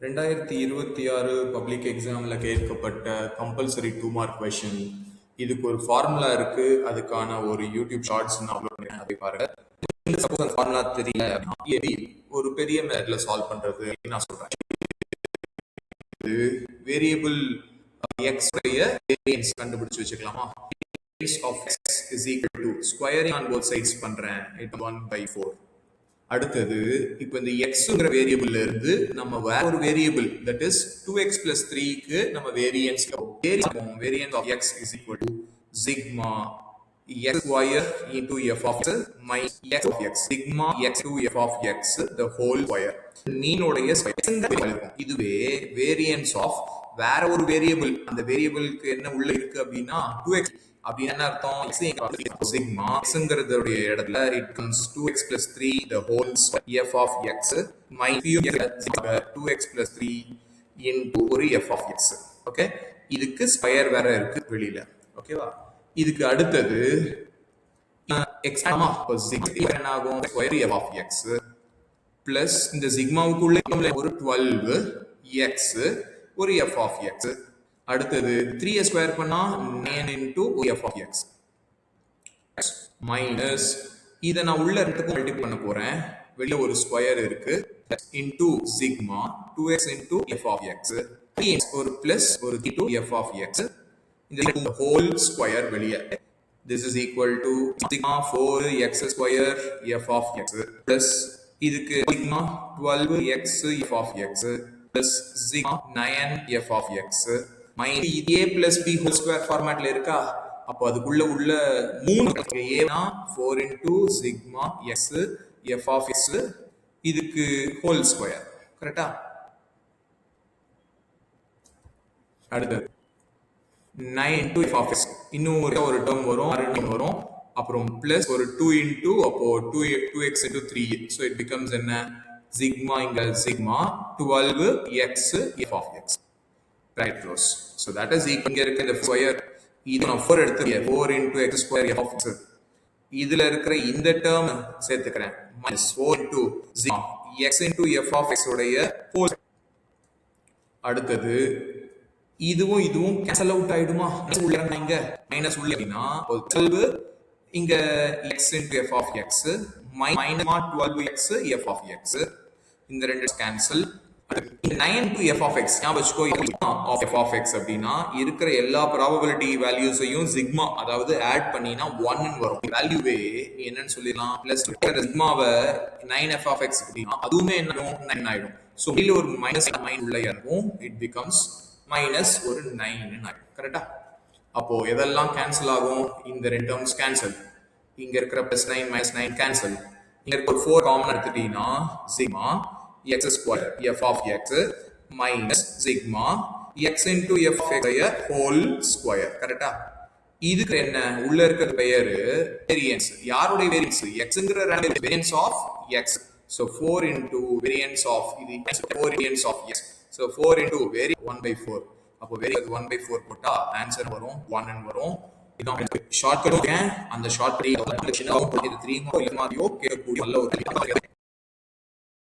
2026 public எக்ஸாமில் கேட்கப்பட்ட compulsory 2 mark question. இதுக்கு ஒரு ஃபார்முலா இருக்கு, அதுக்கான ஒரு யூடியூப் ஷார்ட்ஸ் நான் அப்லோட் பண்ணேன், அதை பாருங்க. சப்போஸ் அந்த ஃபார்முலா தெரியல அப்படின்னா ஒரு பெரிய மெத்தட்ல சால்வ் பண்றது அப்படின்னு நான் சொல்றேன். இது வேரியபிள் எக்ஸ் உடைய வேரியன்ஸ் கண்டுபிடிச்சு வச்சுக்கலாமா? Variance of x is equal to squaring on both sides பண்றேன், 1/4. அடுத்தது இப்போ இந்த எக்ஸ்ங்கிற வேரியபிள்ல இருந்து நம்ம வேற ஒரு variable that is 2x plus 3க்கு நம்ம variance of x is equal to sigma x square into f of x minus x of x sigma x to f of x the whole square மீனோடைய square. இதுவே variance of வேற ஒரு variable, அந்த வேரியபிளுக்கு என்ன உள்ள இருக்கு அப்படின்னா 2x அப்படின்னு என்ன அர்த்தம்? சிக்மா எக்ஸ்ங்கிறதுடைய இடத்துல it comes 2x plus 3 the whole f of x minus 2x plus 3 into ஒரு f of x. ஓகே, இதுக்கு ஸ்கொயர் வேற இருக்கு வெளியில. ஓகேவா? இதுக்கு அடுத்தது x என்ன ஆகும்? Square f of x plus இந்த சிக்மாவுக்குள்ள ஒரு 12x ஒரு f of x. அடுத்தது 3 ஸ்கொயர் பண்ணா 9 into f of x minus இதை நான் உள்ள இடத்துக்கு மல்டிப்ளை பண்ண போறேன், வெளியில ஒரு ஸ்கொயர் இருக்கு into sigma 2x into f of x 3x ஒரு பிளஸ் ஒரு 2 f of x இந்த ஹோல் ஸ்கொயர் வெளியே. this is equal to sigma 4x square f of x plus இதுக்கு sigma 12x f of x plus sigma 9 f of x minus a plus b whole square ஃபார்மேட்ல இருக்கா? அப்போ அதுக்குள்ள உள்ள 3 ஏனா 4 into sigma x f of x இதுக்கு whole square. கரெக்டா? அடுத்து 9 into f of x இன்னும் ஒரு டேர்ம் வரும், வரும். அப்புறம் பிளஸ் ஒரு 2 into அப்போ 2x into 3 so it becomes என்ன? sigma இங்க sigma 12x f of x. right close. so that is இங்க இருக்க இந்த ஸ்கொயர் இது நான் 4 எடுத்துக்கேன், 4 into x square f of x இதுல இருக்கிற இந்த டேர்ம் சேர்த்துக்கிறேன் minus 4 into sigma x into f of x உடைய ஹோல். அடுத்தது இதுவும் இதுவும் கேன்சல் அவுட் ஆயிடுமா? உள்ள இங்க மைனஸ் உள்ள அப்படின்னா 12 இங்க x into f of x minus 12x f of x இந்த ரெண்டு cancel. 9 to f of x of f of x அப்படின்னா இருக்கிற எல்லா ப்ராபபிலிட்டி வேல்யூஸையும் சிக்மா அதாவது ஆட் பண்ணினா 1 ன்னு வரும். வேல்யூவே என்னன்னு சொல்லிடலாம் பிளஸ் சிக்மாவை 9 f of x அப்படின்னா அதுவுமே என்ன 9 ஆயிடும். ஸோ இதுல ஒரு மைனஸ் 9 உள்ள இருக்கும், இட் பிகம்ஸ் மைனஸ் ஒரு 9 ஆயிடும். கரெக்டா? அப்போ எதெல்லாம் கேன்சல் ஆகும்? இந்த ரெண்டு டேர்ம்ஸ் கேன்சல், இங்க இருக்கிற பிளஸ் 9 மைனஸ் 9 கேன்சல், இங்க இருக்க 4 காமன் எடுத்துட்டீங்கன்னா sigma x square f of x minus sigma x into f of x whole square. கரெக்டா? இதுக்கு என்ன உள்ள இருக்கிற பெயர் வேரியன்ஸ். யாருடைய வேரியன்ஸ்? xங்கிற variance of x. so 4 into variance of இது 4 variance of x. so 4 into variance 1/4. அப்போ வேரியன்ஸ் 1/4 போட்டா ஆன்சர் வரும் 1 ன்னு வரும். இதான் ஷார்ட்கட். அந்த ஷார்ட்கட் இது 3 மார்க் கேட்கக்கூடிய நல்ல ஒரு